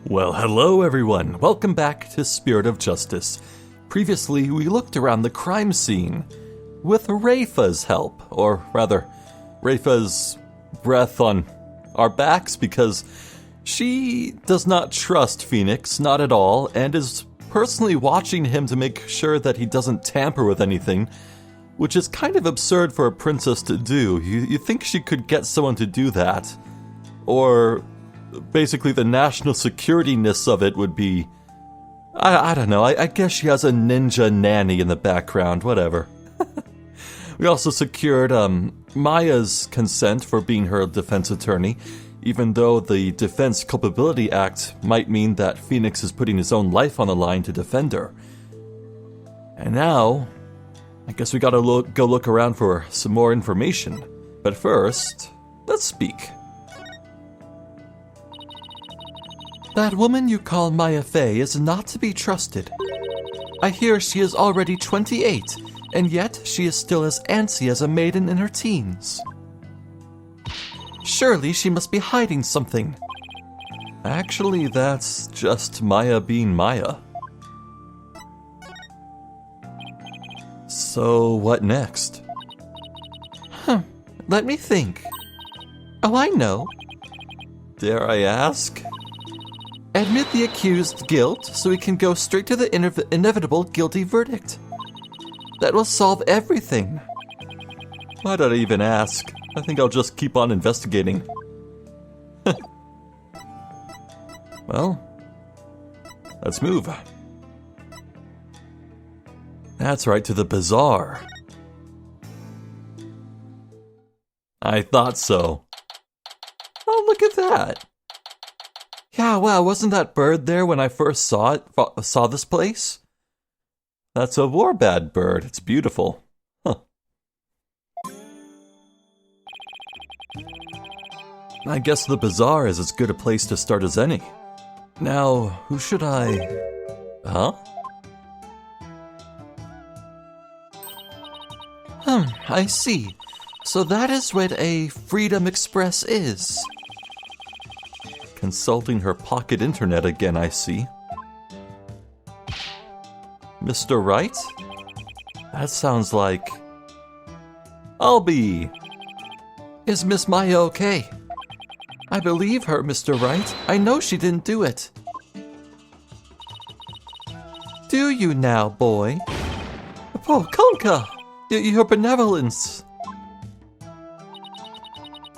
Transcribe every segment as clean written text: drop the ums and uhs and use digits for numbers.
Well, hello everyone. Welcome back to Spirit of Justice. Previously, we looked around the crime scene with Rafa's help, or rather, Rafa's breath on our backs, because she does not trust Phoenix, not at all, and is personally watching him to make sure that he doesn't tamper with anything, which is kind of absurd for a princess to do. You think she could get someone to do that, or basically the national security-ness of it would be, I don't know, I guess she has a ninja nanny in the background, whatever. We also secured Maya's consent for being her defense attorney, even though the Defense Culpability Act might mean that Phoenix is putting his own life on the line to defend her. And now, I guess we gotta go look around for some more information. But first, let's speak. That woman you call Maya Fey is not to be trusted. I hear she is already 28, and yet she is still as antsy as a maiden in her teens. Surely she must be hiding something. Actually, that's just Maya being Maya. So, what next? Let me think. Oh, I know. Dare I ask? Admit the accused's guilt so we can go straight to the inevitable guilty verdict. That will solve everything. Why did I even ask? I think I'll just keep on investigating. Well, let's move. That's right, to the bazaar. I thought so. Oh, look at that. Yeah, wow, wasn't that bird there when I first saw this place? That's a warbad bird. It's beautiful. Huh. I guess the bazaar is as good a place to start as any. Now, who should I... Huh? I see. So that is what a Freedom Express is. Consulting her pocket internet again, I see. Mr. Wright? That sounds like... Albie! Is Miss Maya okay? I believe her, Mr. Wright. I know she didn't do it. Do you now, boy? Oh, Conka! Your benevolence!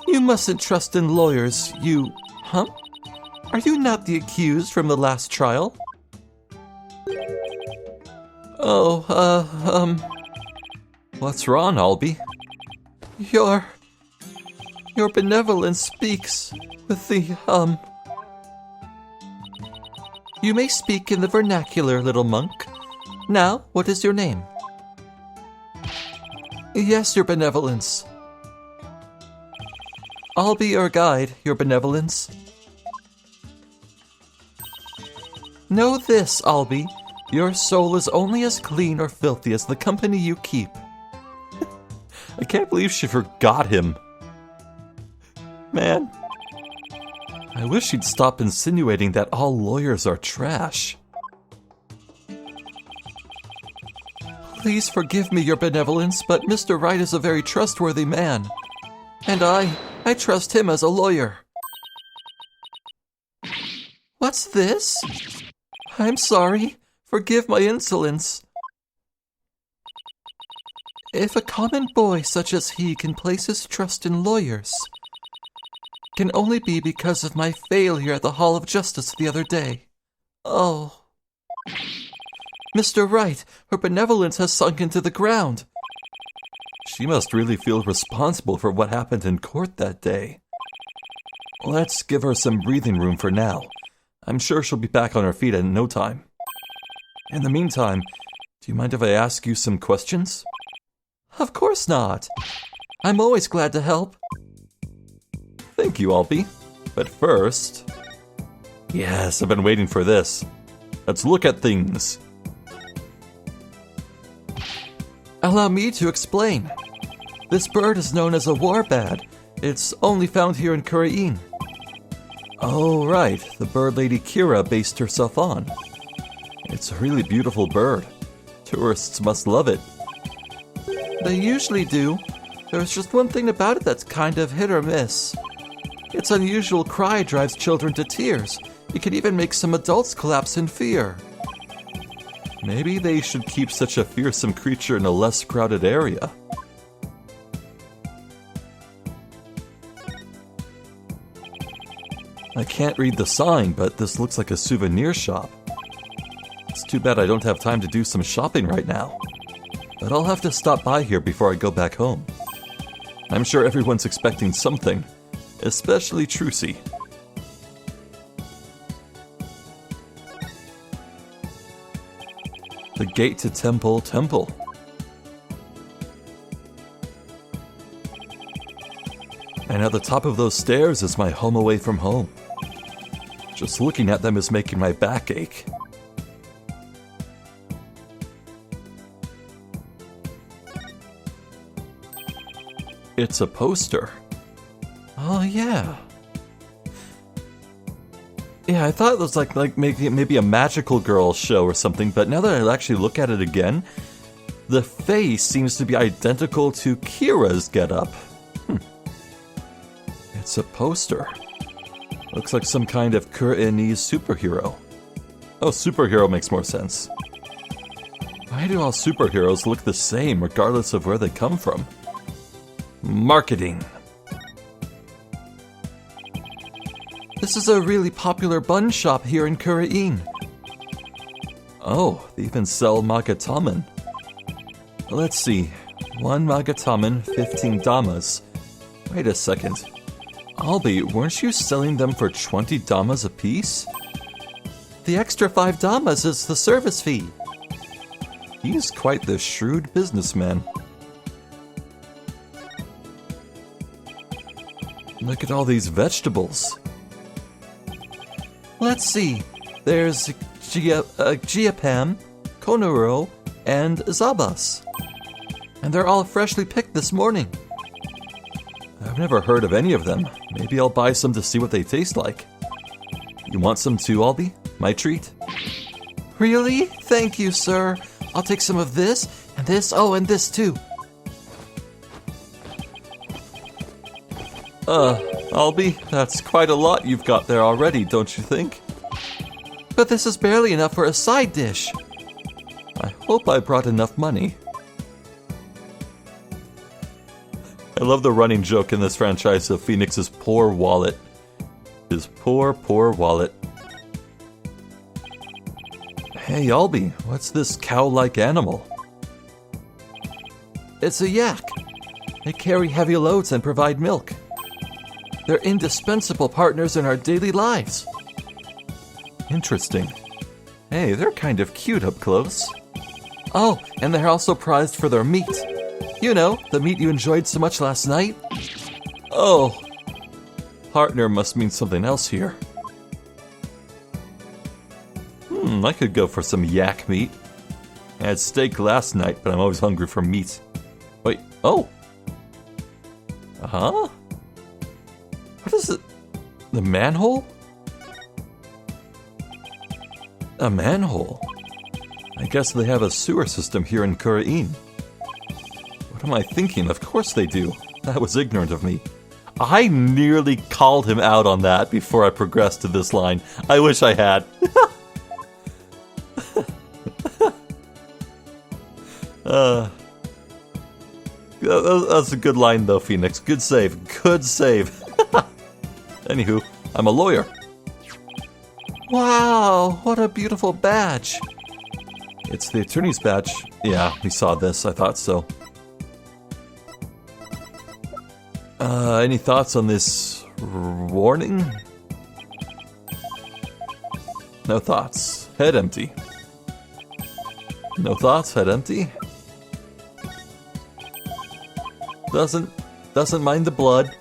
You mustn't trust in lawyers, you... Huh? Are you not the accused from the last trial? Oh, What's wrong, Albie? Your benevolence speaks with the, You may speak in the vernacular, little monk. Now, what is your name? Yes, your benevolence. I'll be your guide, your benevolence. Know this, Albie. Your soul is only as clean or filthy as the company you keep. I can't believe she forgot him. Man. I wish she'd stop insinuating that all lawyers are trash. Please forgive me, your benevolence, but Mr. Wright is a very trustworthy man. And I trust him as a lawyer. What's this? I'm sorry. Forgive my insolence. If a common boy such as he can place his trust in lawyers, it can only be because of my failure at the Hall of Justice the other day. Oh. Mr. Wright, her benevolence has sunk into the ground. She must really feel responsible for what happened in court that day. Let's give her some breathing room for now. I'm sure she'll be back on her feet in no time. In the meantime, do you mind if I ask you some questions? Of course not. I'm always glad to help. Thank you, Albie. But first... Yes, I've been waiting for this. Let's look at things. Allow me to explain. This bird is known as a warbad. It's only found here in Khura'in. Oh, right. The bird lady Kira based herself on. It's a really beautiful bird. Tourists must love it. They usually do. There's just one thing about it that's kind of hit or miss. Its unusual cry drives children to tears. It can even make some adults collapse in fear. Maybe they should keep such a fearsome creature in a less crowded area. I can't read the sign, but this looks like a souvenir shop. It's too bad I don't have time to do some shopping right now. But I'll have to stop by here before I go back home. I'm sure everyone's expecting something, especially Trucy. The gate to Temple. And at the top of those stairs is my home away from home. Just looking at them is making my back ache. It's a poster. Oh yeah. Yeah, I thought it was like maybe a magical girl show or something, but now that I actually look at it again, the face seems to be identical to Kira's getup. It's a poster. Looks like some kind of Khura'in superhero. Oh, superhero makes more sense. Why do all superheroes look the same regardless of where they come from? Marketing. This is a really popular bun shop here in Khura'in. Oh, they even sell magatamen. Let's see. 1 magatamen, 15 damas. Wait a second. Albie, weren't you selling them for 20 damas apiece? The extra 5 damas is the service fee. He's quite the shrewd businessman. Look at all these vegetables. Let's see. There's Giapam, Konoro, and Zabas. And they're all freshly picked this morning. I've never heard of any of them. Maybe I'll buy some to see what they taste like. You want some too, Albie? My treat? Really? Thank you, sir. I'll take some of this, and this, oh, and this too. Albie, that's quite a lot you've got there already, don't you think? But this is barely enough for a side dish. I hope I brought enough money. I love the running joke in this franchise of Phoenix's poor wallet. His poor wallet. Hey, Albie, what's this cow-like animal? It's a yak. They carry heavy loads and provide milk. They're indispensable partners in our daily lives. Interesting. Hey, they're kind of cute up close. Oh, and they're also prized for their meat. You know, the meat you enjoyed so much last night. Oh, partner must mean something else here. I could go for some yak meat. I had steak last night, but I'm always hungry for meat. Wait, oh. Huh? What is it? The manhole? A manhole? I guess they have a sewer system here in Khura'in. What am I thinking? Of course they do. That was ignorant of me. I nearly called him out on that before I progressed to this line. I wish I had. That's a good line though, Phoenix. Good save. Good save. Anywho, I'm a lawyer. Wow, what a beautiful badge. It's the attorney's badge. Yeah, we saw this. I thought so. Any thoughts on this warning? No thoughts. Head empty. No thoughts, head empty. Doesn't mind the blood.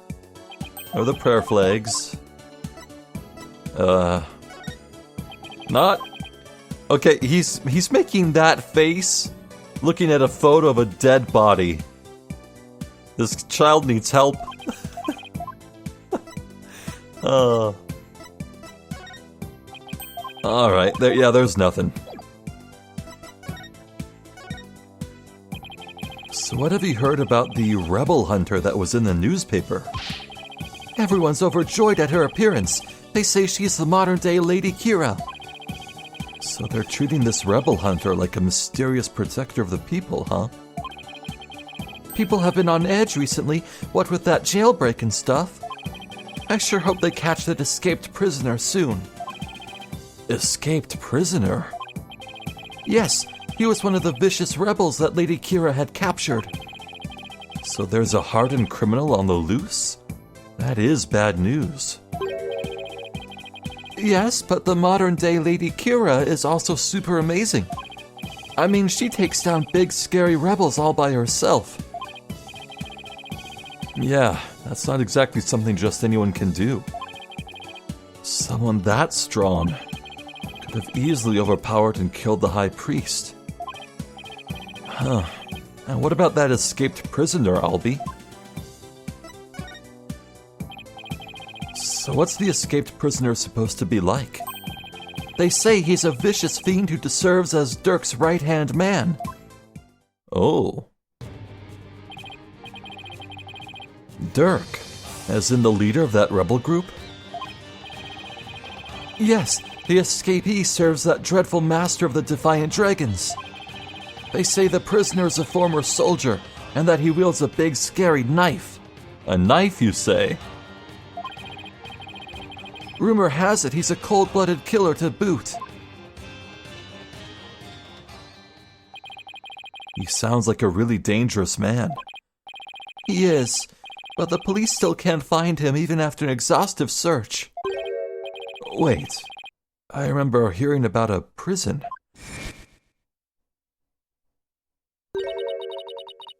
Or the prayer flags. Not... Okay, he's making that face looking at a photo of a dead body. This child needs help. Alright, there's nothing. So what have you heard about the rebel hunter that was in the newspaper? Everyone's overjoyed at her appearance. They say she's the modern-day Lady Khura'in. So they're treating this rebel hunter like a mysterious protector of the people, huh? People have been on edge recently, what with that jailbreak and stuff. I sure hope they catch that escaped prisoner soon. Escaped prisoner? Yes, he was one of the vicious rebels that Lady Khura'in had captured. So there's a hardened criminal on the loose? That is bad news. Yes, but the modern-day Lady Khura'in is also super amazing. I mean, she takes down big, scary rebels all by herself. Yeah, that's not exactly something just anyone can do. Someone that strong could have easily overpowered and killed the High Priest. Huh. And what about that escaped prisoner, Albie? So what's the escaped prisoner supposed to be like? They say he's a vicious fiend who serves as Dirk's right-hand man. Oh. Dirk, as in the leader of that rebel group? Yes, the escapee serves that dreadful master of the Defiant Dragons. They say the prisoner is a former soldier, and that he wields a big scary knife. A knife, you say? Rumor has it he's a cold-blooded killer to boot. He sounds like a really dangerous man. He is, but the police still can't find him even after an exhaustive search. Wait, I remember hearing about a prison.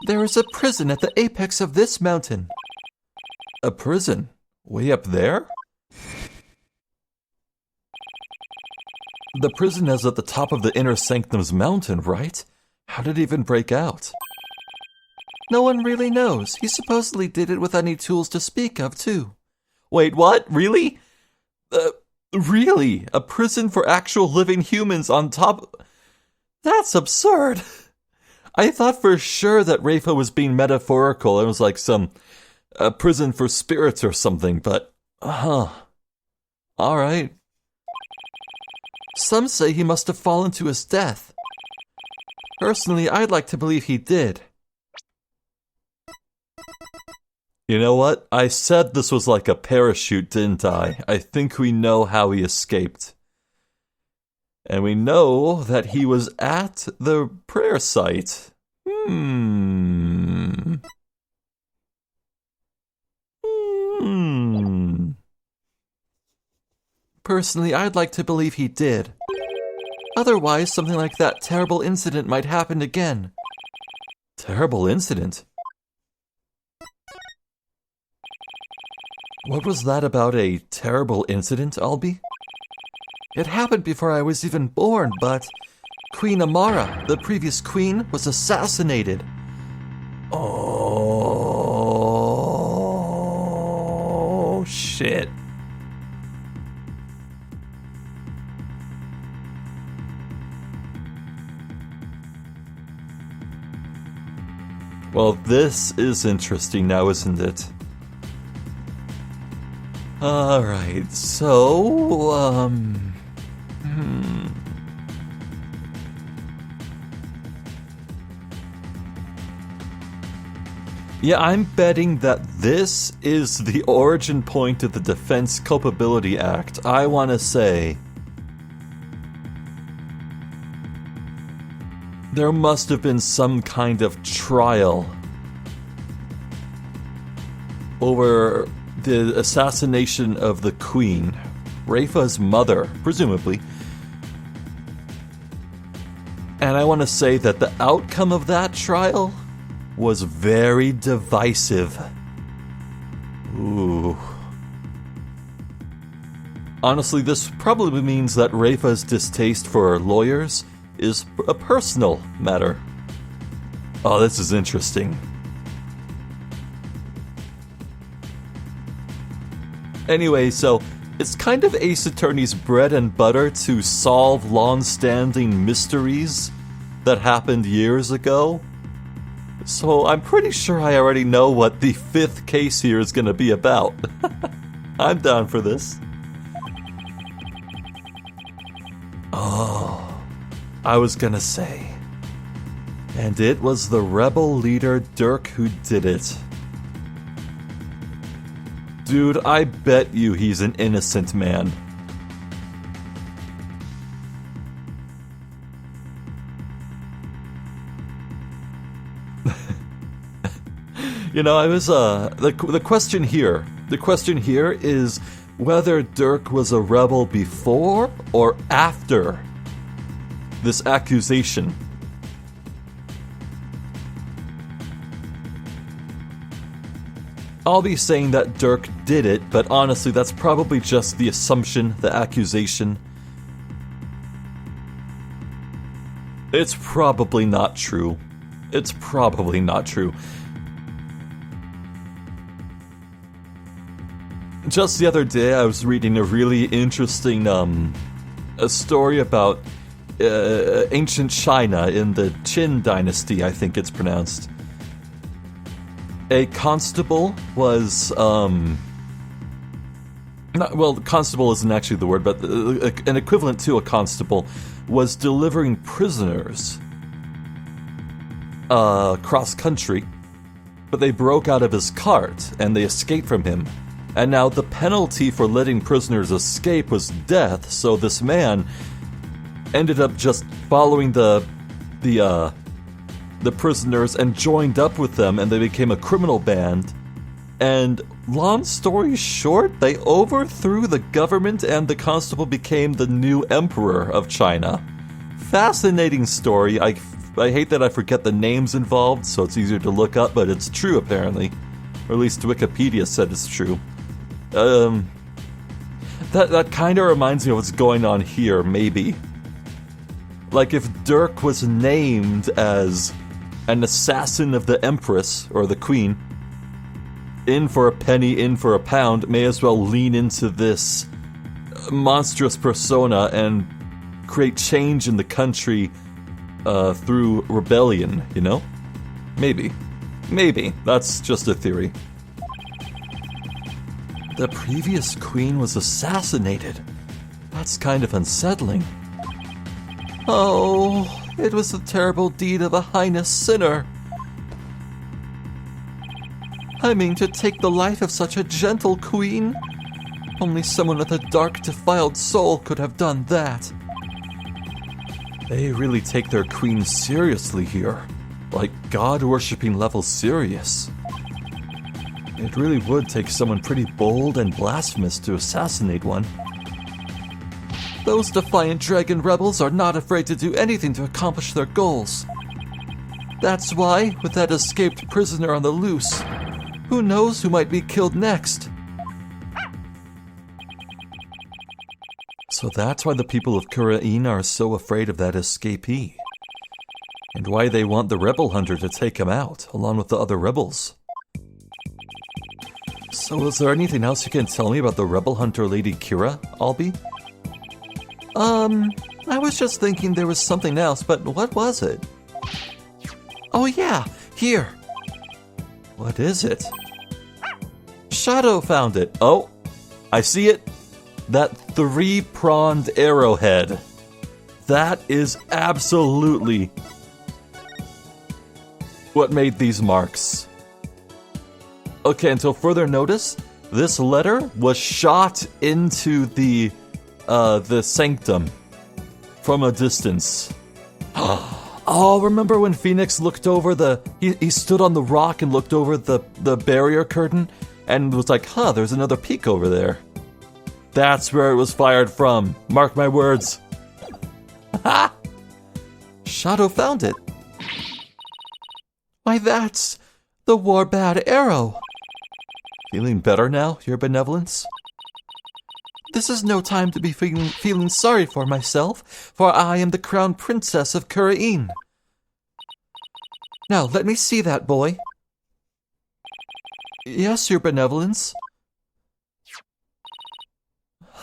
There is a prison at the apex of this mountain. A prison? Way up there? The prison is at the top of the Inner Sanctum's mountain, right? How did it even break out? No one really knows. He supposedly did it without any tools to speak of, too. Wait, what? Really? Really? A prison for actual living humans on top? That's absurd. I thought for sure that Rafa was being metaphorical. It was like some prison for spirits or something, but... Alright. Some say he must have fallen to his death. Personally, I'd like to believe he did. You know what? I said this was like a parachute, didn't I? I think we know how he escaped. And we know that he was at the prayer site. Personally, I'd like to believe he did. Otherwise, something like that terrible incident might happen again. Terrible incident? What was that about a terrible incident, Albie? It happened before I was even born, but Queen Amara, the previous queen, was assassinated. Oh, shit. Well, this is interesting now, isn't it? Alright, so, Yeah, I'm betting that this is the origin point of the Defense Culpability Act. I want to say there must have been some kind of trial over the assassination of the Queen, Rafa's mother, presumably. And I want to say that the outcome of that trial was very divisive. Ooh. Honestly, this probably means that Rafa's distaste for lawyers is a personal matter. Oh, this is interesting. Anyway, so It's kind of Ace Attorney's bread and butter to solve long-standing mysteries that happened years ago. So I'm pretty sure I already know what the 5th case here is going to be about. I'm down for this. Oh, I was gonna say. And it was the rebel leader Dirk who did it. Dude, I bet you he's an innocent man. You know, I was, the question here is whether Dirk was a rebel before or after this accusation. I'll be saying that Dirk did it, but honestly, that's probably just the assumption, the accusation. It's probably not true. It's probably not true. Just the other day, I was reading a really interesting, a story about ancient China in the Qin dynasty, I think it's pronounced. A constable was, constable isn't actually the word, but an equivalent to a constable was delivering prisoners cross country, but they broke out of his cart and they escaped from him. And now the penalty for letting prisoners escape was death, so this man ended up just following the prisoners and joined up with them, and they became a criminal band. And long story short, they overthrew the government and the constable became the new emperor of China. Fascinating story. I hate that I forget the names involved, so it's easier to look up, but it's true apparently. Or at least Wikipedia said it's true. That kind of reminds me of what's going on here, maybe. Like if Dirk was named as an assassin of the Empress, or the Queen, in for a penny, in for a pound, may as well lean into this monstrous persona and create change in the country through rebellion, you know? Maybe. Maybe. That's just a theory. The previous queen was assassinated. That's kind of unsettling. Oh, it was the terrible deed of a heinous sinner. I mean, to take the life of such a gentle queen? Only someone with a dark, defiled soul could have done that. They really take their queen seriously here. Like God-worshipping level serious. It really would take someone pretty bold and blasphemous to assassinate one. Those defiant dragon rebels are not afraid to do anything to accomplish their goals. That's why, with that escaped prisoner on the loose, who knows who might be killed next? So that's why the people of Khura'in are so afraid of that escapee. And why they want the rebel hunter to take him out, along with the other rebels. So is there anything else you can tell me about the rebel hunter Lady Kira, Albie? I was just thinking there was something else, but what was it? Oh yeah, here. What is it? Shadow found it. Oh, I see it. That 3-pronged arrowhead. That is absolutely what made these marks. Okay, until further notice, this letter was shot into the sanctum from a distance. Oh, remember when Phoenix looked over he stood on the rock and looked over the barrier curtain and was like, huh, there's another peak over there. That's where it was fired from. Mark my words. Ha! Shadow found it. Why, that's the Warbad arrow. Feeling better now, Your Benevolence? This is no time to be feeling sorry for myself, for I am the crown princess of Khura'in. Now, let me see that, boy. Yes, Your Benevolence.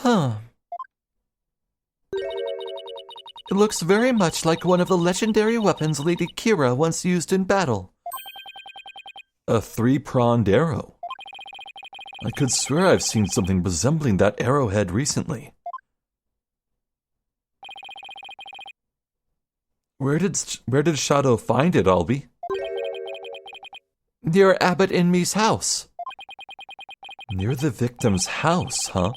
Huh. It looks very much like one of the legendary weapons Lady Kira once used in battle. A three-pronged arrow. I could swear I've seen something resembling that arrowhead recently. Where did Shadow find it, Albie? Near Abbot Inme's house. Near the victim's house, huh?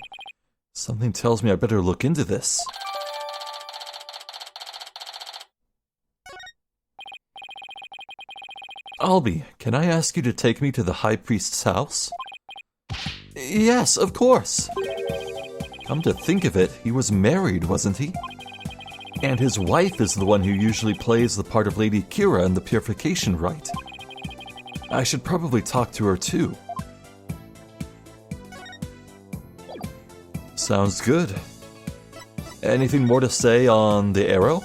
Something tells me I better look into this. Albie, can I ask you to take me to the High Priest's house? Yes, of course. Come to think of it, he was married, wasn't he? And his wife is the one who usually plays the part of Lady Kira in the Purification Rite. I should probably talk to her too. Sounds good. Anything more to say on the arrow?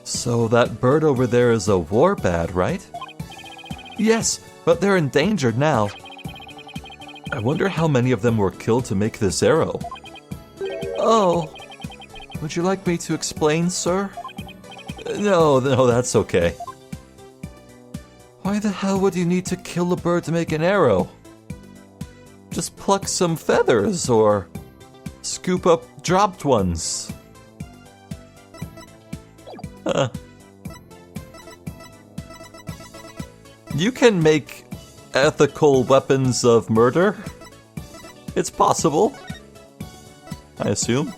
So that bird over there is a warbat, right? Yes, but they're endangered now. I wonder how many of them were killed to make this arrow. Oh, would you like me to explain, sir? No, that's okay. Why the hell would you need to kill a bird to make an arrow? Just pluck some feathers or scoop up dropped ones. You can make ethical weapons of murder. It's possible, I assume.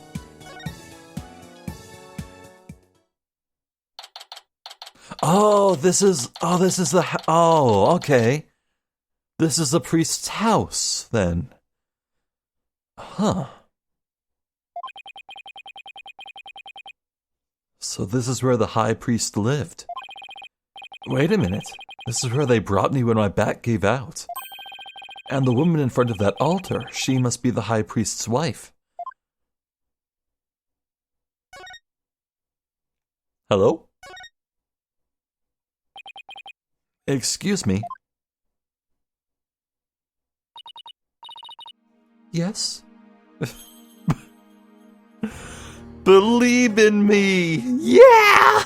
Okay. This is the priest's house, then. Huh. So this is where the high priest lived. Wait a minute. This is where they brought me when my back gave out. And the woman in front of that altar, she must be the high priest's wife. Hello? Excuse me. Yes? Believe in me! Yeah!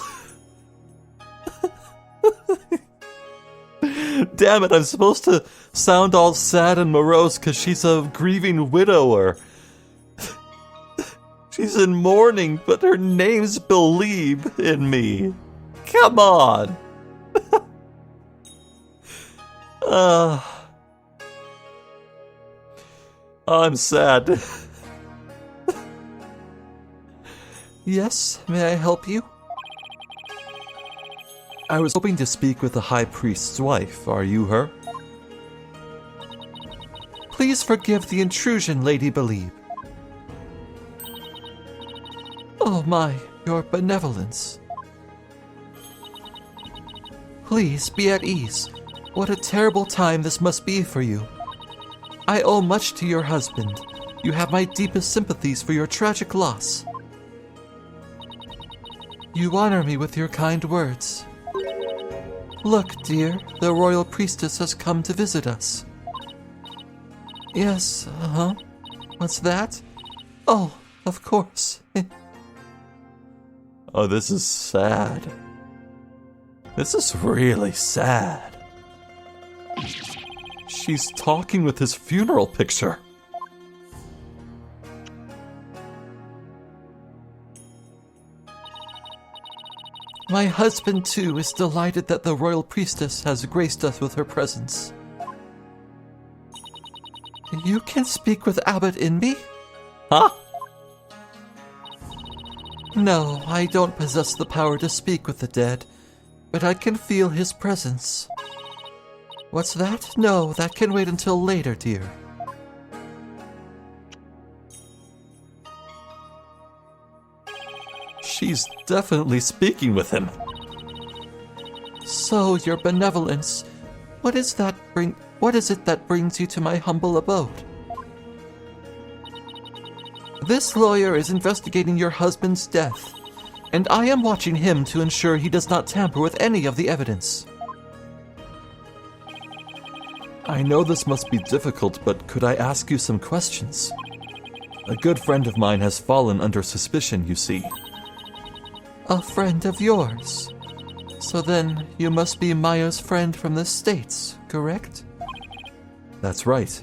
Damn it, I'm supposed to sound all sad and morose because she's a grieving widower. She's in mourning, but her name's Believe in Me. Come on! I'm sad. Yes, may I help you? I was hoping to speak with the High Priest's wife. Are you her? Please forgive the intrusion, Lady Believe. Oh my, your benevolence. Please be at ease. What a terrible time this must be for you. I owe much to your husband. You have my deepest sympathies for your tragic loss. You honor me with your kind words. Look, dear, the royal priestess has come to visit us. Yes, What's that? Oh, of course. Oh, this is sad. This is really sad. She's talking with his funeral picture. My husband, too, is delighted that the royal priestess has graced us with her presence. You can speak with Abbot Inme? Huh? No, I don't possess the power to speak with the dead, but I can feel his presence. What's that? No, that can wait until later, dear. She's definitely speaking with him. So, your benevolence, what is it that brings you to my humble abode? This lawyer is investigating your husband's death, and I am watching him to ensure he does not tamper with any of the evidence. I know this must be difficult, but could I ask you some questions? A good friend of mine has fallen under suspicion, you see. A friend of yours? So then, you must be Maya's friend from the States, correct? That's right.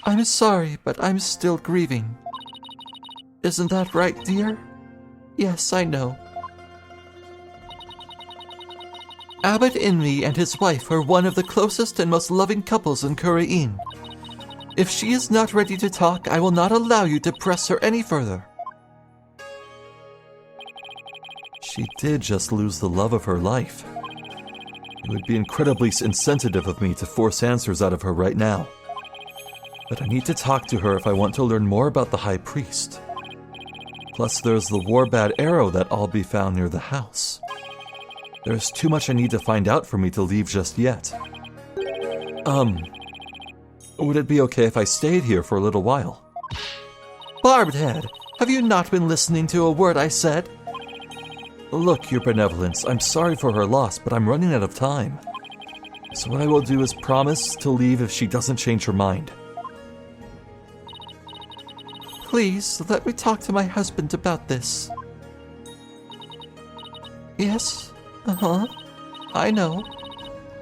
I'm sorry, but I'm still grieving. Isn't that right, dear? Yes, I know. Abbot Inmi and his wife are one of the closest and most loving couples in Khura'in. If she is not ready to talk, I will not allow you to press her any further. She did just lose the love of her life. It would be incredibly insensitive of me to force answers out of her right now. But I need to talk to her if I want to learn more about the High Priest. Plus, there's the war-bad arrow that I'll be found near the house. There's too much I need to find out for me to leave just yet. Would it be okay if I stayed here for a little while? Barbed Head, have you not been listening to a word I said? Look, Your Benevolence, I'm sorry for her loss, but I'm running out of time. So what I will do is promise to leave if she doesn't change her mind. Please, let me talk to my husband about this. Yes? Uh-huh. I know.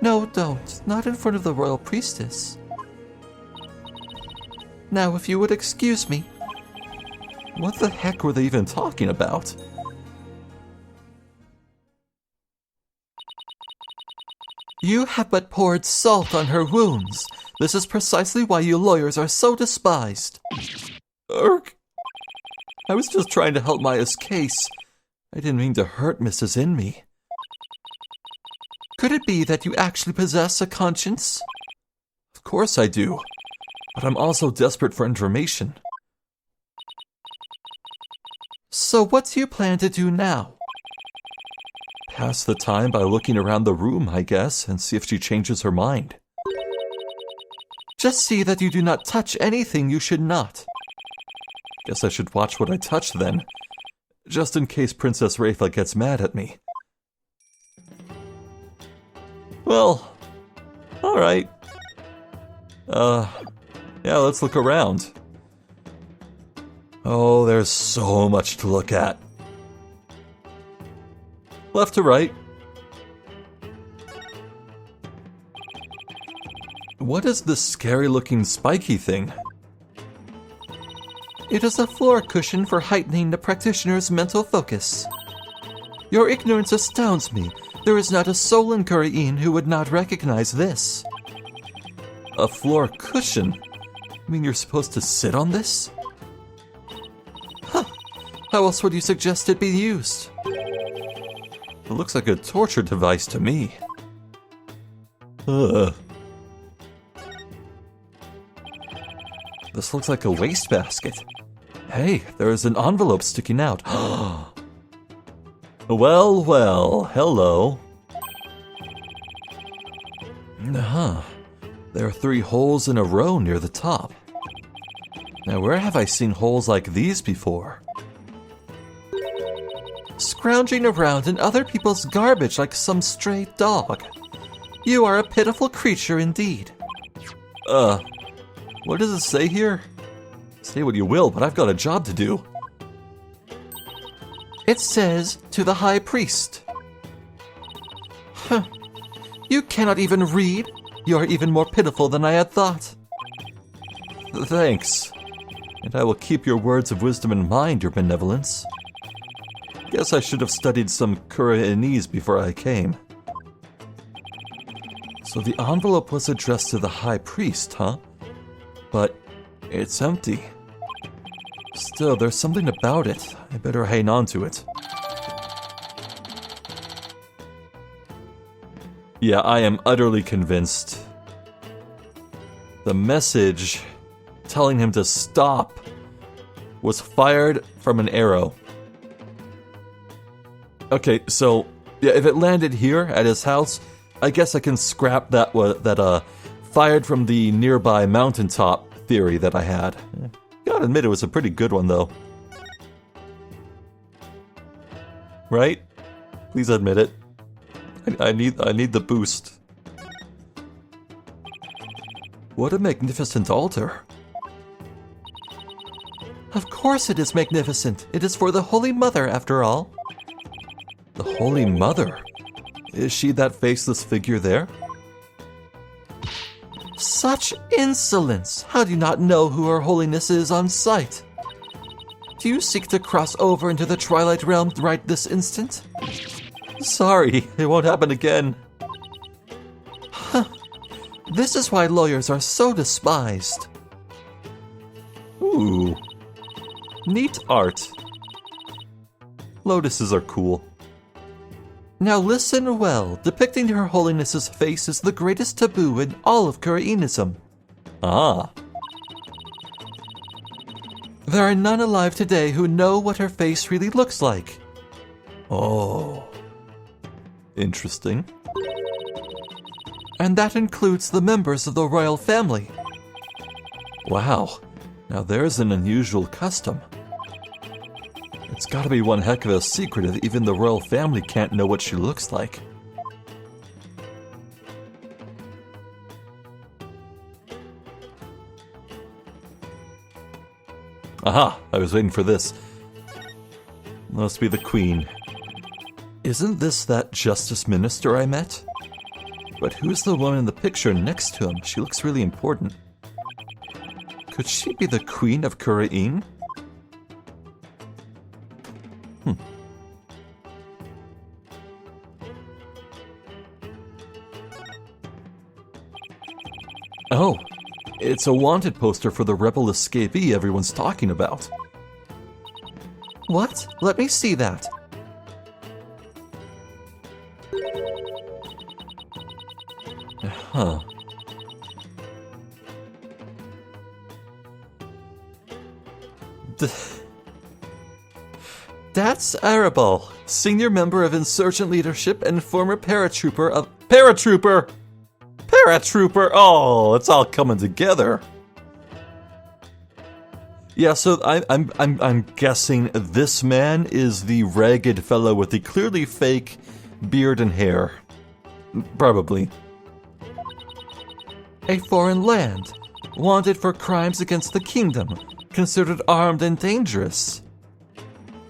No, don't. Not in front of the Royal Priestess. Now, if you would excuse me. What the heck were they even talking about? You have but poured salt on her wounds. This is precisely why you lawyers are so despised. Urk! I was just trying to help Maya's case. I didn't mean to hurt Mrs. Inmi. Could it be that you actually possess a conscience? Of course I do. But I'm also desperate for information. So what do you plan to do now? Pass the time by looking around the room, I guess, and see if she changes her mind. Just see that you do not touch anything you should not. Guess I should watch what I touch then, just in case Princess Rafa gets mad at me. Well, alright. Yeah, let's look around. Oh, there's so much to look at. Left to right. What is this scary-looking spiky thing? It is a floor cushion for heightening the practitioner's mental focus. Your ignorance astounds me. There is not a soul in Khura'in who would not recognize this. A floor cushion? You mean you're supposed to sit on this? Huh. How else would you suggest it be used? It looks like a torture device to me. Ugh. This looks like a wastebasket. Hey, there is an envelope sticking out. Well, well, hello. Huh. There are 3 holes in a row near the top. Now, where have I seen holes like these before? Scrounging around in other people's garbage like some stray dog. You are a pitiful creature indeed. What does it say here? Say what you will, but I've got a job to do. It says, to the High Priest. Huh. You cannot even read? You are even more pitiful than I had thought. Thanks. And I will keep your words of wisdom in mind, Your Benevolence. Guess I should have studied some Khura'inese before I came. So the envelope was addressed to the High Priest, huh? But it's empty. Still, there's something about it. I better hang on to it. Yeah, I am utterly convinced. The message telling him to stop was fired from an arrow. Okay, so yeah, if it landed here at his house, I guess I can scrap that fired from the nearby mountaintop theory that I had. Gotta admit, it was a pretty good one, though. Right? Please admit it. I need the boost. What a magnificent altar. Of course it is magnificent. It is for the Holy Mother, after all. The Holy Mother? Is she that faceless figure there? Such insolence! How do you not know who Her Holiness is on sight? Do you seek to cross over into the Twilight Realm right this instant? Sorry, it won't happen again. Huh. This is why lawyers are so despised. Ooh. Neat art. Lotuses are cool. Now listen well. Depicting Her Holiness's face is the greatest taboo in all of Khura'inism. Ah. There are none alive today who know what her face really looks like. Oh. Interesting. And that includes the members of the royal family. Wow. Now there's an unusual custom. It's gotta be one heck of a secret if even the royal family can't know what she looks like. Aha! I was waiting for this. Must be the Queen. Isn't this that Justice Minister I met? But who's the one in the picture next to him? She looks really important. Could she be the Queen of Khura'in? Oh, it's a wanted poster for the rebel escapee everyone's talking about. What? Let me see that. Huh. That's Arabal, senior member of insurgent leadership and former paratrooper of... Paratrooper! Paratrooper! Oh, it's all coming together. Yeah, so I'm guessing this man is the ragged fellow with the clearly fake beard and hair. Probably. A foreign land, wanted for crimes against the kingdom, considered armed and dangerous.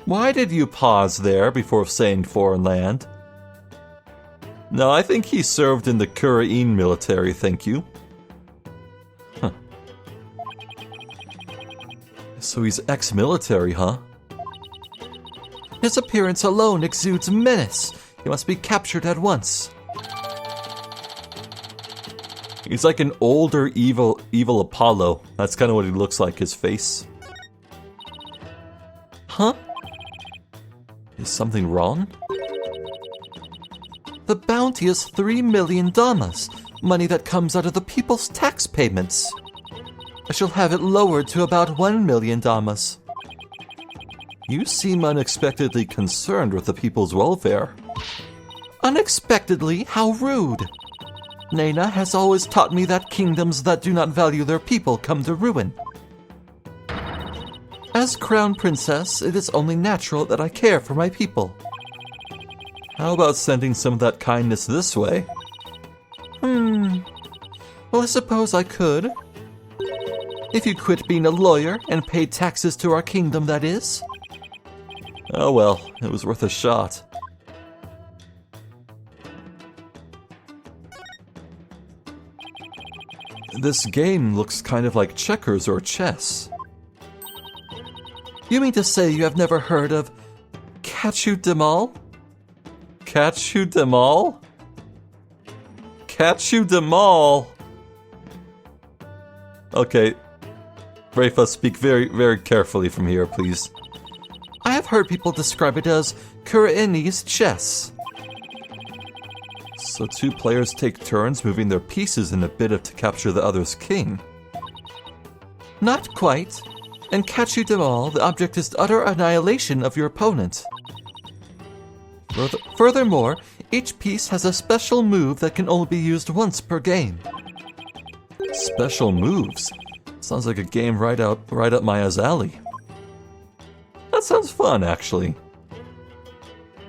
Why did you pause there before saying foreign land? No, I think he served in the Khura'in military, thank you. Huh. So he's ex-military, huh? His appearance alone exudes menace. He must be captured at once. He's like an older evil Apollo. That's kind of what he looks like, his face. Huh? Is something wrong? The bounty is 3 million damas, money that comes out of the people's tax payments. I shall have it lowered to about 1 million damas. You seem unexpectedly concerned with the people's welfare. Unexpectedly? How rude! Nena has always taught me that kingdoms that do not value their people come to ruin. As crown princess, it is only natural that I care for my people. How about sending some of that kindness this way? Well, I suppose I could. If you quit being a lawyer and paid taxes to our kingdom, that is. Oh well, it was worth a shot. This game looks kind of like checkers or chess. You mean to say you have never heard of Kachu Demal? Kachu Demal? Kachu Demal? Okay. Rafa, speak very, very carefully from here, please. I have heard people describe it as Khura'inese chess. So 2 players take turns moving their pieces in a bid to capture the other's king. Not quite. In Kachu Demal, the object is utter annihilation of your opponent. Furthermore, each piece has a special move that can only be used once per game. Special moves? Sounds like a game right up Maya's alley. That sounds fun, actually.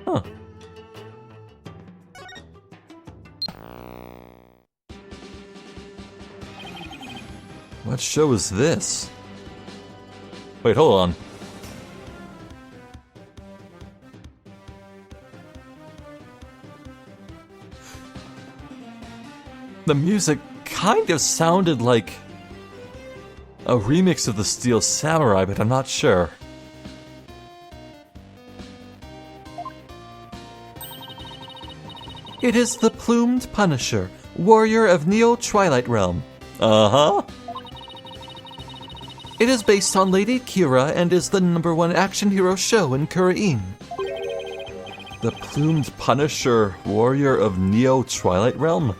Huh. What show is this? Wait, hold on. The music kind of sounded like a remix of the Steel Samurai, but I'm not sure. It is the Plumed Punisher, warrior of Neo-Twilight Realm. Uh-huh. It is based on Lady Kira and is the #1 action hero show in Khura'in. The Plumed Punisher, warrior of Neo-Twilight Realm?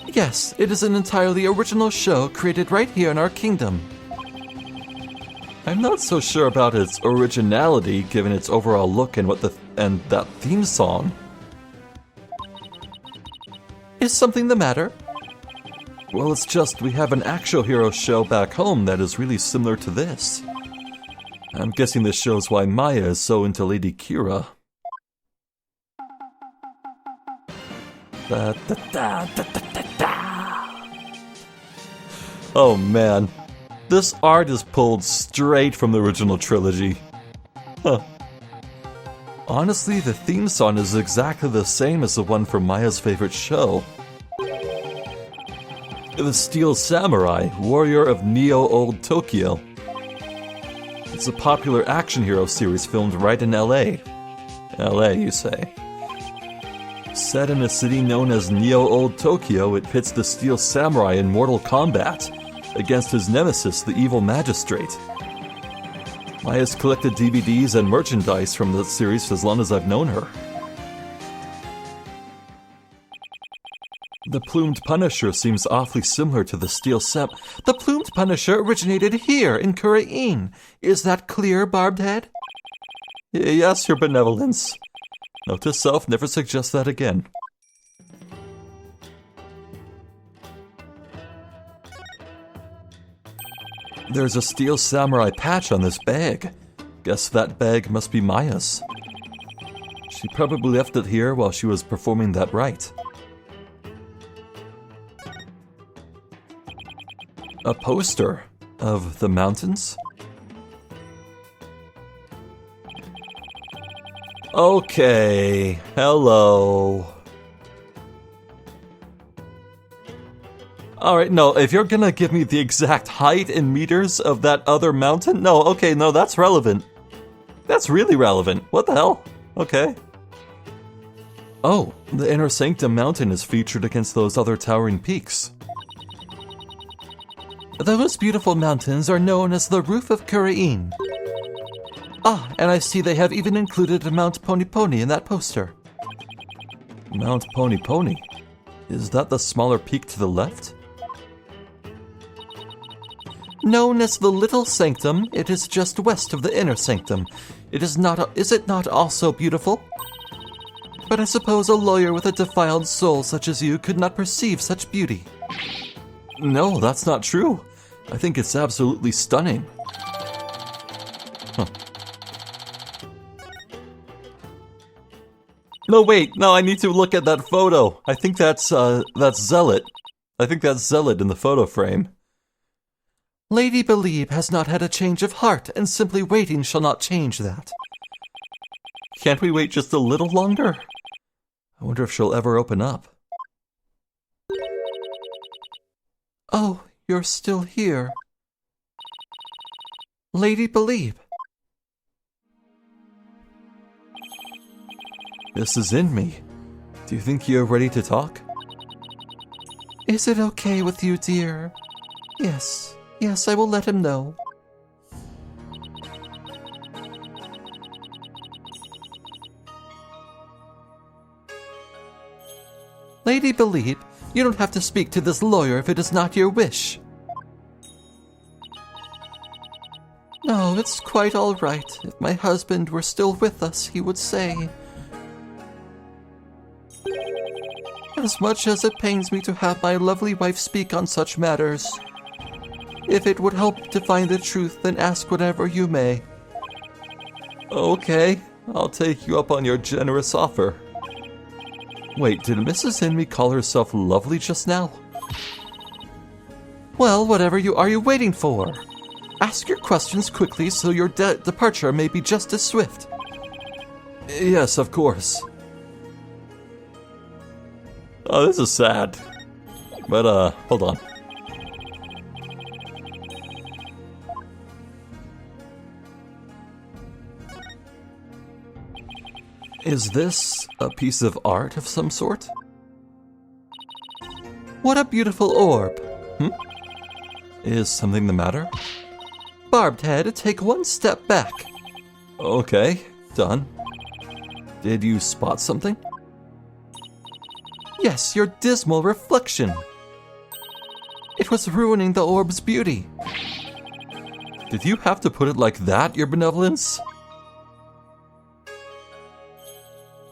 Yes, it is an entirely original show created right here in our kingdom. I'm not so sure about its originality, given its overall look and that theme song. Is something the matter? Well, it's just we have an actual hero show back home that is really similar to this. I'm guessing this shows why Maya is so into Lady Kira. Oh man, this art is pulled straight from the original trilogy. Huh. Honestly, the theme song is exactly the same as the one from Maya's favorite show. The Steel Samurai, warrior of Neo-Old Tokyo. It's a popular action hero series filmed right in LA. LA, you say? Set in a city known as Neo-Old Tokyo, it pits the Steel Samurai in mortal combat against his nemesis, the Evil Magistrate. Maya's collected DVDs and merchandise from the series for as long as I've known her. The Plumed Punisher seems awfully similar to the Steel Sam. The Plumed Punisher originated here in Khura'in. Is that clear, Barbed Head? Yes, your benevolence. Note to self, never suggest that again. There's a Steel Samurai patch on this bag. Guess that bag must be Maya's. She probably left it here while she was performing that rite. A poster of the mountains? Okay, hello. Alright, no, if you're gonna give me the exact height in meters of that other mountain, no, okay, no, that's relevant. That's really relevant. What the hell? Okay. Oh, the Inner Sanctum Mountain is featured against those other towering peaks. Those beautiful mountains are known as the Roof of Khura'in. Ah, and I see they have even included Mount Pony Pony in that poster. Mount Pony Pony? Is that the smaller peak to the left? Known as the Little Sanctum, it is just west of the Inner Sanctum. Is it not also beautiful? But I suppose a lawyer with a defiled soul such as you could not perceive such beauty. No, that's not true. I think it's absolutely stunning. Huh. No, wait, no, I need to look at that photo. I think that's Zealot. I think that's Zealot in the photo frame. Lady Believe has not had a change of heart, and simply waiting shall not change that. Can't we wait just a little longer? I wonder if she'll ever open up. Oh, you're still here. Lady Believe. This is in me. Do you think you're ready to talk? Is it okay with you, dear? Yes, I will let him know. Lady Believe, you don't have to speak to this lawyer if it is not your wish. No, it's quite all right. If my husband were still with us, he would say, as much as it pains me to have my lovely wife speak on such matters, if it would help to find the truth, then ask whatever you may. Okay, I'll take you up on your generous offer. Wait, did Mrs. Inme call herself lovely just now? Well, whatever are you waiting for? Ask your questions quickly so your departure may be just as swift. Yes, of course. Oh, this is sad. But, hold on. Is this a piece of art of some sort? What a beautiful orb. Is something the matter? Barbed head, take one step back. Okay, done. Did you spot something? Yes, your dismal reflection. It was ruining the orb's beauty. Did you have to put it like that, your benevolence?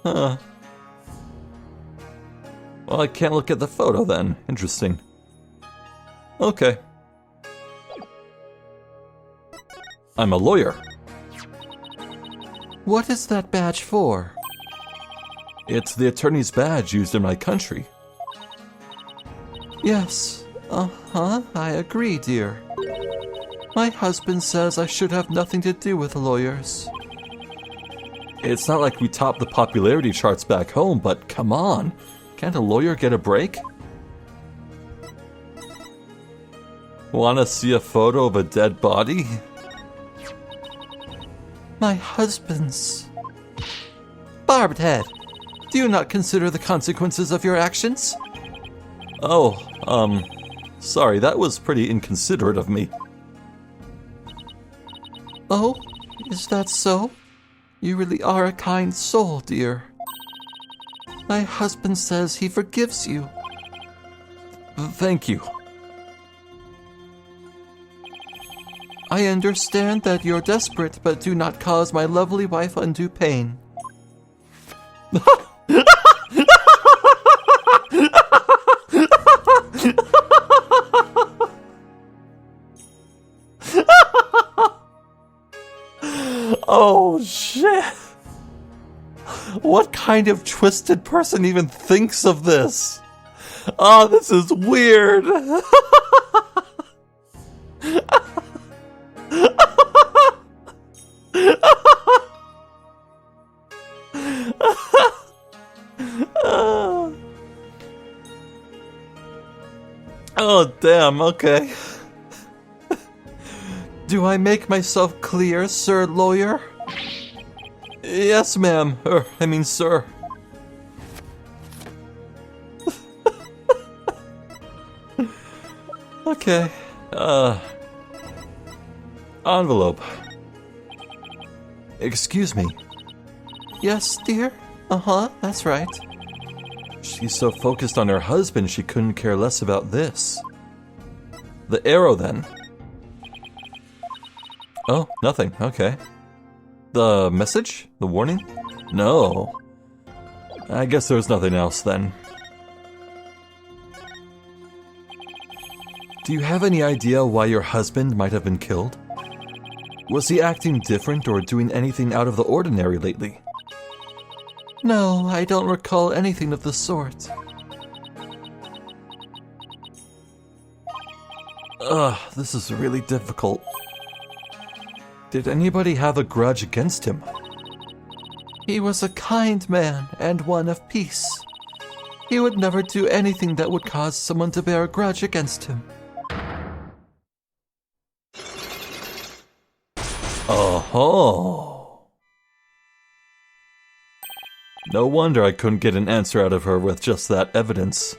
Huh. Well, I can't look at the photo then. Interesting. Okay. I'm a lawyer. What is that badge for? It's the attorney's badge used in my country. Yes, I agree, dear. My husband says I should have nothing to do with lawyers. It's not like we top the popularity charts back home, but come on. Can't a lawyer get a break? Wanna see a photo of a dead body? My husband's. Barbed head, do you not consider the consequences of your actions? Oh, sorry, that was pretty inconsiderate of me. Oh, is that so? You really are a kind soul, dear. My husband says he forgives you. Thank you. I understand that you're desperate, but do not cause my lovely wife undue pain. Oh, shit. What kind of twisted person even thinks of this? Oh, this is weird. Oh, damn, okay. Do I make myself clear, sir lawyer? Yes, ma'am. Sir. Okay. Envelope. Excuse me. Yes, dear? That's right. She's so focused on her husband, she couldn't care less about this. The arrow, then. Oh, nothing. Okay. The message? The warning? No. I guess there's nothing else, then. Do you have any idea why your husband might have been killed? Was he acting different or doing anything out of the ordinary lately? No, I don't recall anything of the sort. This is really difficult. Did anybody have a grudge against him? He was a kind man and one of peace. He would never do anything that would cause someone to bear a grudge against him. Oh-ho! No wonder I couldn't get an answer out of her with just that evidence.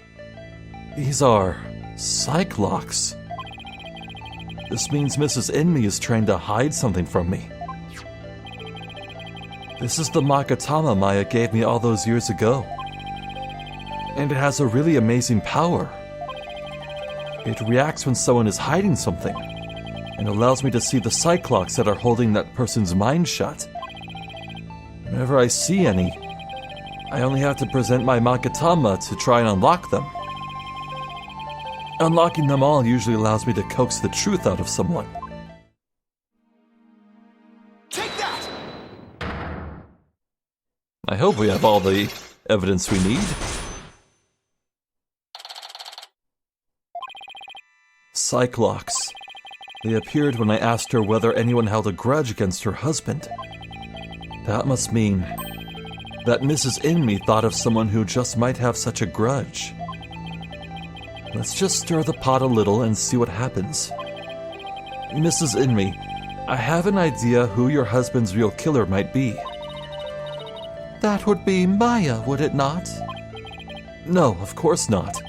These are Cyclocks. This means Mrs. Inme is trying to hide something from me. This is the Magatama Maya gave me all those years ago. And it has a really amazing power. It reacts when someone is hiding something, and allows me to see the Cyclocks that are holding that person's mind shut. Whenever I see any, I only have to present my Magatama to try and unlock them. Unlocking them all usually allows me to coax the truth out of someone. Take that! I hope we have all the evidence we need. Cyclocks. They appeared when I asked her whether anyone held a grudge against her husband. That must mean that Mrs. Inme thought of someone who just might have such a grudge. Let's just stir the pot a little and see what happens. Mrs. Inme, I have an idea who your husband's real killer might be. That would be Maya, would it not? No, of course not.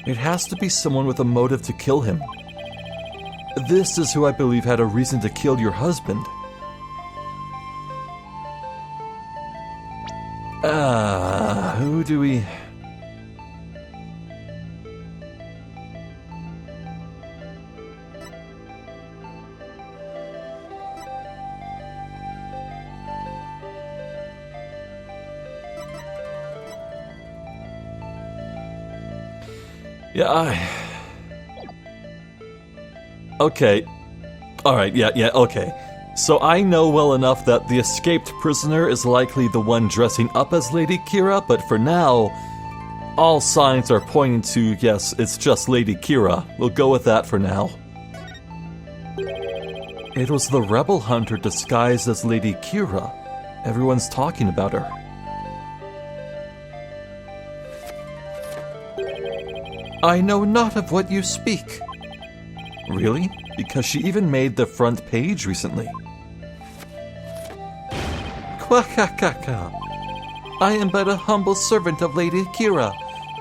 It has to be someone with a motive to kill him. This is who I believe had a reason to kill your husband. Who do we... Okay. Alright, okay. So I know well enough that the escaped prisoner is likely the one dressing up as Lady Kira, but for now, all signs are pointing to, yes, it's just Lady Kira. We'll go with that for now. It was the rebel hunter disguised as Lady Kira. Everyone's talking about her. I know not of what you speak. Really? Because she even made the front page recently. Quackakaka. I am but a humble servant of Lady Kira.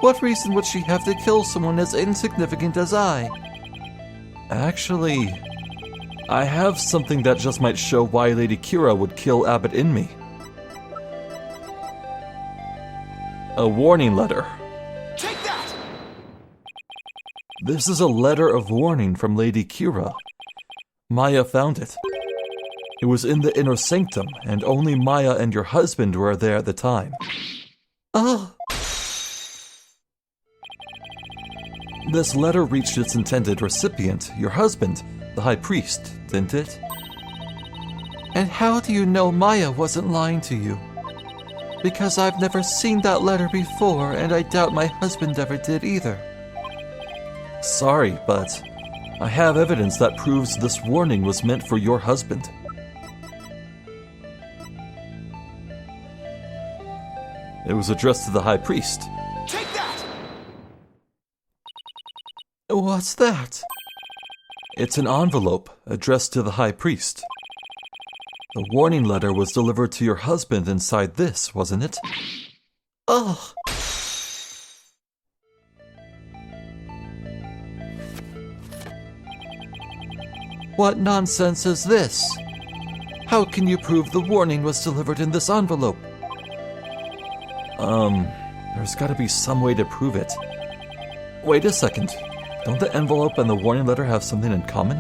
What reason would she have to kill someone as insignificant as I? Actually, I have something that just might show why Lady Kira would kill Abbot Inme. A warning letter. Take that! This is a letter of warning from Lady Kira. Maya found it. It was in the inner sanctum, and only Maya and your husband were there at the time. Oh. This letter reached its intended recipient, your husband, the High Priest, didn't it? And how do you know Maya wasn't lying to you? Because I've never seen that letter before, and I doubt my husband ever did either. Sorry, but I have evidence that proves this warning was meant for your husband. It was addressed to the High Priest. Take that! What's that? It's an envelope addressed to the High Priest. The warning letter was delivered to your husband inside this, wasn't it? Oh. What nonsense is this? How can you prove the warning was delivered in this envelope? There's gotta be some way to prove it. Wait a second. Don't the envelope and the warning letter have something in common?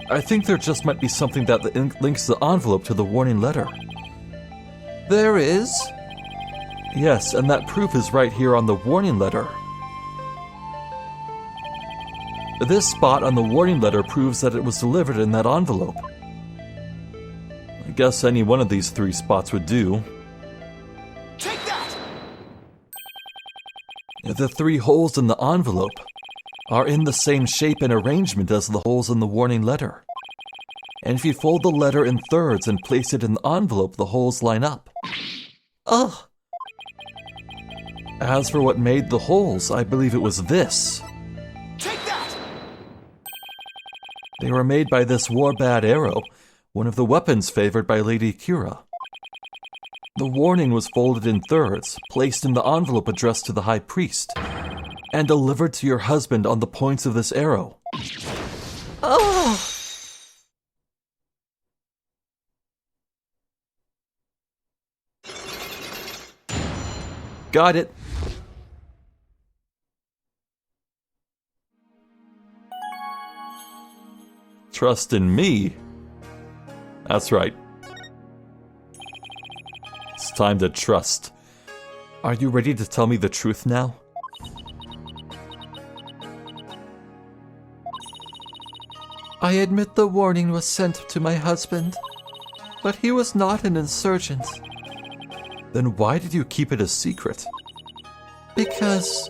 I think there just might be something that links the envelope to the warning letter. There is? Yes, and that proof is right here on the warning letter. This spot on the warning letter proves that it was delivered in that envelope. I guess any one of these three spots would do. Take that! The three holes in the envelope are in the same shape and arrangement as the holes in the warning letter. And if you fold the letter in thirds and place it in the envelope, the holes line up. Ugh. As for what made the holes, I believe it was this. Take that! They were made by this war-bad arrow, one of the weapons favored by Lady Kira. The warning was folded in thirds, placed in the envelope addressed to the High Priest, and delivered to your husband on the points of this arrow. Oh. Got it. Trust in me? That's right. It's time to trust. Are you ready to tell me the truth now? I admit the warning was sent to my husband, but he was not an insurgent. Then why did you keep it a secret? Because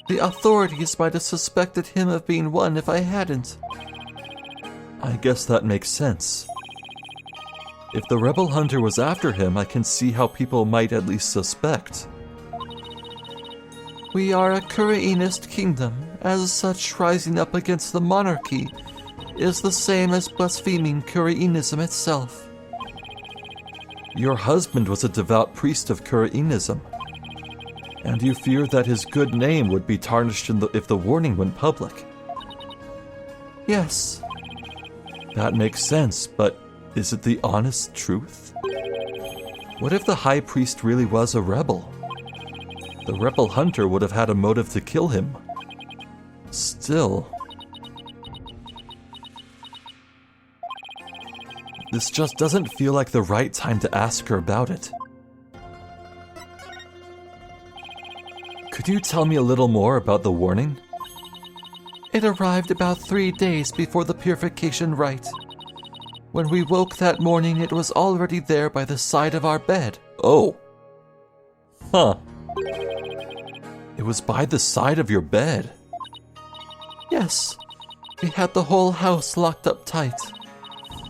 the authorities might have suspected him of being one if I hadn't. I guess that makes sense. If the rebel hunter was after him, I can see how people might at least suspect. We are a Khura'inist kingdom. As such, rising up against the monarchy is the same as blaspheming Khura'inism itself. Your husband was a devout priest of Khura'inism, and you fear that his good name would be tarnished if the warning went public. Yes. That makes sense, but is it the honest truth? What if the high priest really was a rebel? The rebel hunter would have had a motive to kill him. Still, this just doesn't feel like the right time to ask her about it. Could you tell me a little more about the warning? It arrived about 3 days before the purification rite. When we woke that morning, it was already there by the side of our bed. Oh. Huh. It was by the side of your bed. Yes, we had the whole house locked up tight.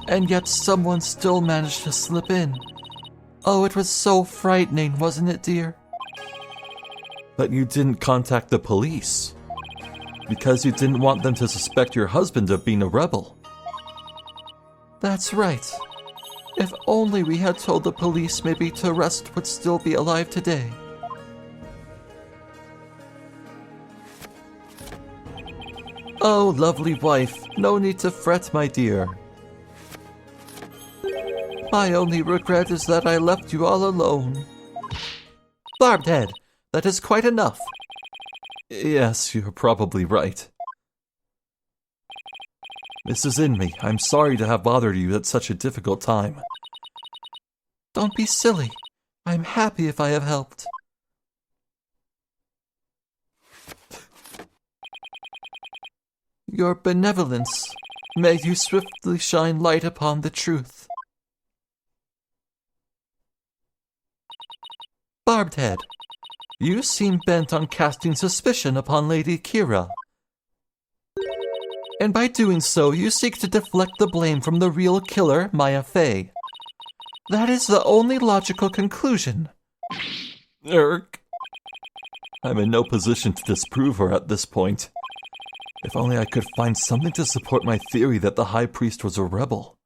And yet someone still managed to slip in. Oh, it was so frightening, wasn't it, dear? But you didn't contact the police. Because you didn't want them to suspect your husband of being a rebel. That's right. If only we had told the police, maybe Terest would still be alive today. Oh, lovely wife, no need to fret, my dear. My only regret is that I left you all alone. Barbed Head, that is quite enough. Yes, you're probably right. Mrs. Inmee, I'm sorry to have bothered you at such a difficult time. Don't be silly. I'm happy if I have helped. Your benevolence, may you swiftly shine light upon the truth. Barbed Head, you seem bent on casting suspicion upon Lady Kira. And by doing so, you seek to deflect the blame from the real killer, Maya Fey. That is the only logical conclusion. I'm in no position to disprove her at this point. If only I could find something to support my theory that the High Priest was a rebel.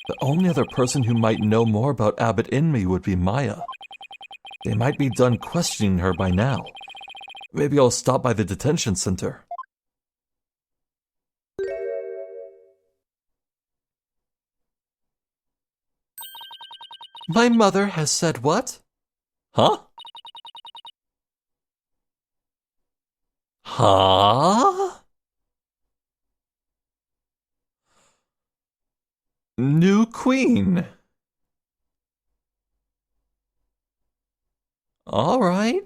The only other person who might know more about Abbot Inmee would be Maya. They might be done questioning her by now. Maybe I'll stop by the detention center. My mother has said what? Huh? Huh? New queen. All right.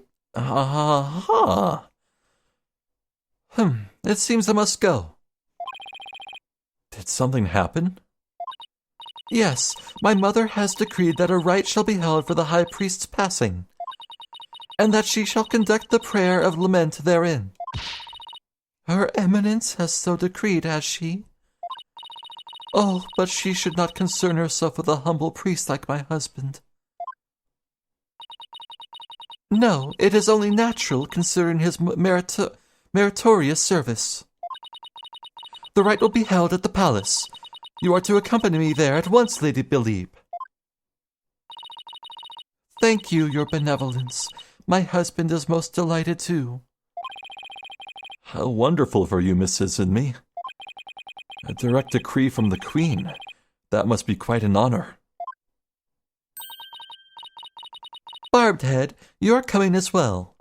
It seems I must go. Did something happen? Yes, my mother has decreed that a rite shall be held for the High Priest's passing, and that she shall conduct the prayer of lament therein. Her Eminence has so decreed, has she? Oh, but she should not concern herself with a humble priest like my husband. No, it is only natural, considering his meritorious service. The rite will be held at the palace. You are to accompany me there at once, Lady Belieb. Thank you, your benevolence. My husband is most delighted too. How wonderful for you, Mrs. Inmee. A direct decree from the Queen. That must be quite an honor. Barbed Head, you're coming as well.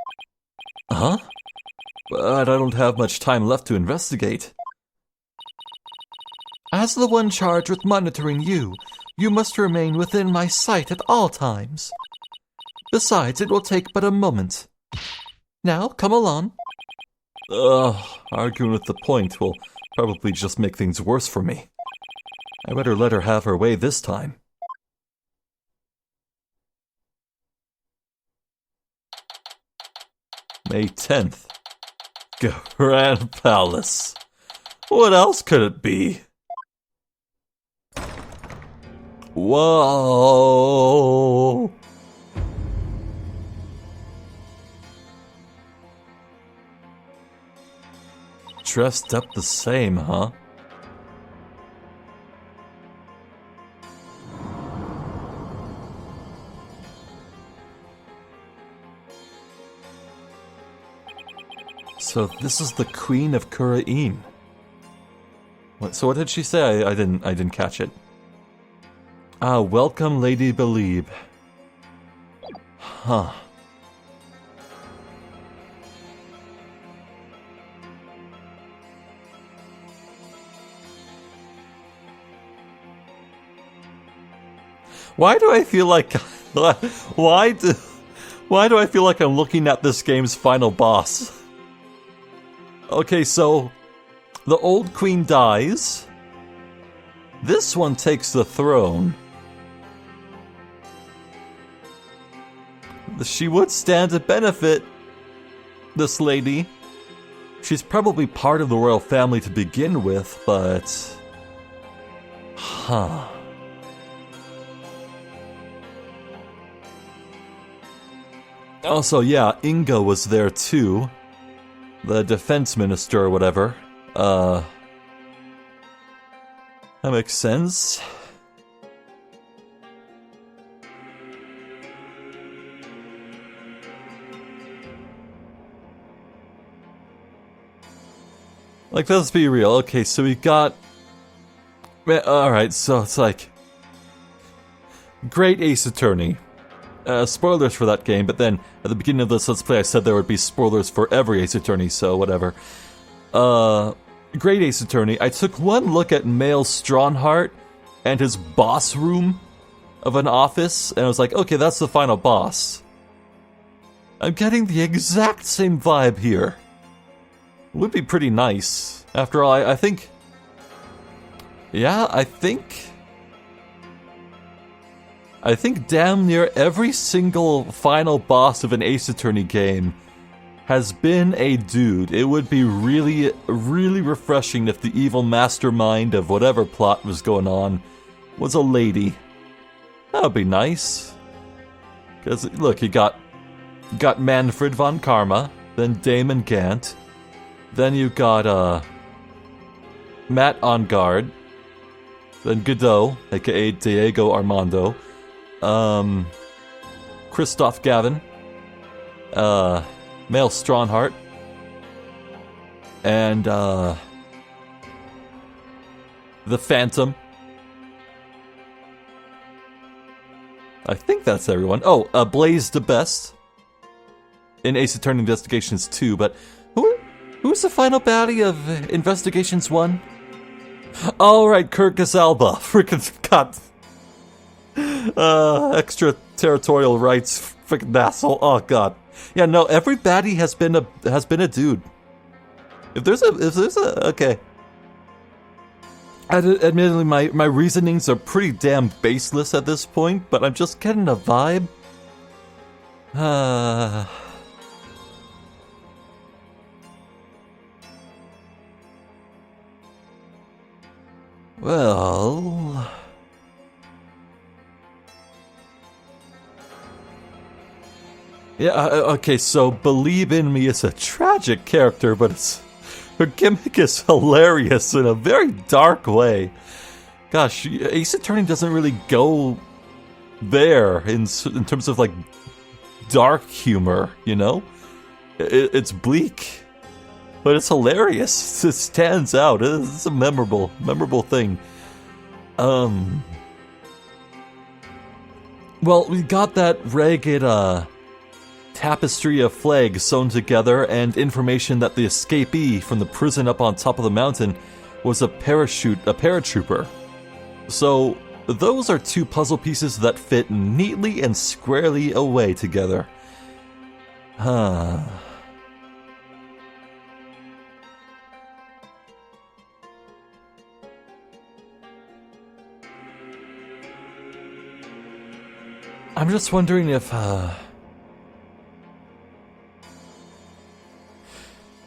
Huh? But I don't have much time left to investigate. As the one charged with monitoring you, you must remain within my sight at all times. Besides, it will take but a moment. Now, come along. Arguing with the point will probably just make things worse for me. I better let her have her way this time. May 10th. Grand Palace. What else could it be? Whoa! Dressed up the same, huh? So this is the Queen of Khura'in. So what did she say? I didn't catch it. Ah, welcome, Lady Believe. Huh. Why do I feel like why do I feel like I'm looking at this game's final boss? Okay, so the old queen dies. This one takes the throne. She would stand to benefit, this lady. She's probably part of the royal family to begin with, but... Huh. Also, yeah, Ingo was there too. The defense minister or whatever. That makes sense. Like, let's be real. Okay, so we got... Alright, so it's like... Great Ace Attorney. Spoilers for that game, but then at the beginning of this Let's Play I said there would be spoilers for every Ace Attorney, so whatever. Great Ace Attorney. I took one look at Male Strongheart and his boss room of an office, and I was like, okay, that's the final boss. I'm getting the exact same vibe here. It would be pretty nice. After all, I think... Yeah, I think damn near every single final boss of an Ace Attorney game has been a dude. It would be really, really refreshing if the evil mastermind of whatever plot was going on was a lady. That would be nice. Because, look, you got Manfred von Karma, then Damon Gant, then you got, Matt Engard, then Godot, aka Diego Armando, Christoph Gavin, Male Strongheart, and, the Phantom. I think that's everyone. Oh, Blaze the Best in Ace Attorney Investigations 2, but who's the final baddie of Investigations 1? Alright, Kirkus Alba. Freaking God. Extraterritorial rights, freaking asshole. Oh god. Yeah, no, every baddie has been a dude. If there's a okay. Admittedly, my reasonings are pretty damn baseless at this point, but I'm just getting a vibe. Well... Yeah, okay, so Believe in Me is a tragic character, but her gimmick is hilarious in a very dark way. Gosh, Ace Attorney doesn't really go there in terms of, like, dark humor, you know? It's bleak, but it's hilarious. It stands out. It's a memorable thing. Well, we got that ragged, tapestry of flags sewn together and information that the escapee from the prison up on top of the mountain was a paratrooper. So, those are two puzzle pieces that fit neatly and squarely away together. I'm just wondering if,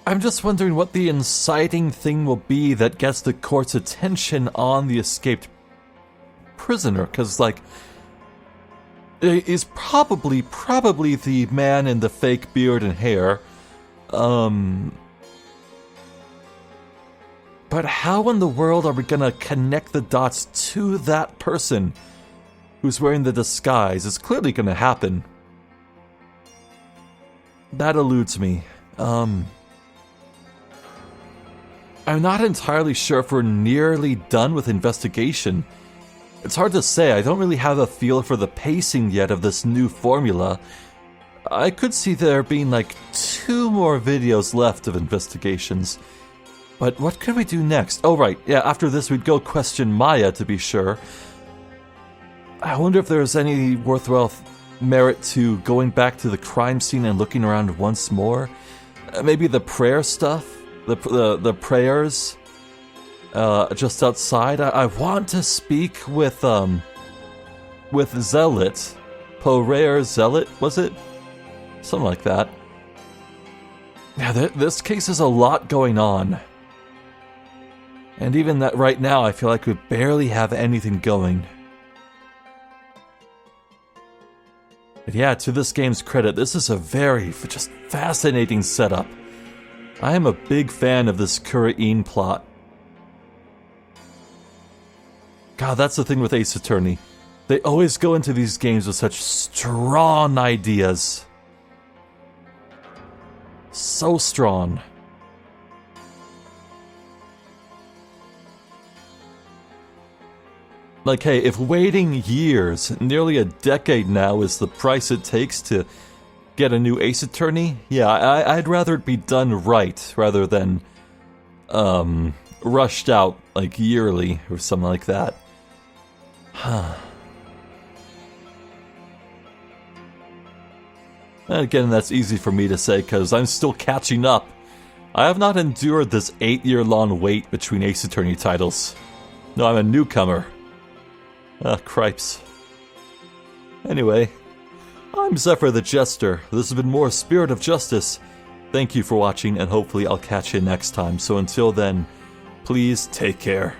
I'm just wondering what the inciting thing will be that gets the court's attention on the escaped prisoner, because, like, it is probably the man in the fake beard and hair. But how in the world are we gonna connect the dots to that person who's wearing the disguise? It's clearly gonna happen. That eludes me. I'm not entirely sure if we're nearly done with investigation. It's hard to say. I don't really have a feel for the pacing yet of this new formula. I could see there being like 2 more videos left of investigations. But what could we do next? Oh, right. Yeah, after this we'd go question Maya to be sure. I wonder if there's any worthwhile merit to going back to the crime scene and looking around once more. Maybe the prayer stuff? The prayers? Just outside? I want to speak with Zealot. Porare Zealot, was it? Something like that. Yeah, this case has a lot going on. And even that right now, I feel like we barely have anything going. But yeah, to this game's credit, this is a very just fascinating setup. I am a big fan of this Khura'in plot. God, that's the thing with Ace Attorney. They always go into these games with such strong ideas. So strong. Like, hey, if waiting years, nearly a decade now, is the price it takes to get a new Ace Attorney, yeah, I'd rather it be done right rather than rushed out, like, yearly or something like that. And again, that's easy for me to say because I'm still catching up. I have not endured this 8-year-long wait between Ace Attorney titles. No, I'm a newcomer. Cripes. Anyway, I'm Zephyr the Jester. This has been more Spirit of Justice. Thank you for watching, and hopefully I'll catch you next time. So until then, please take care.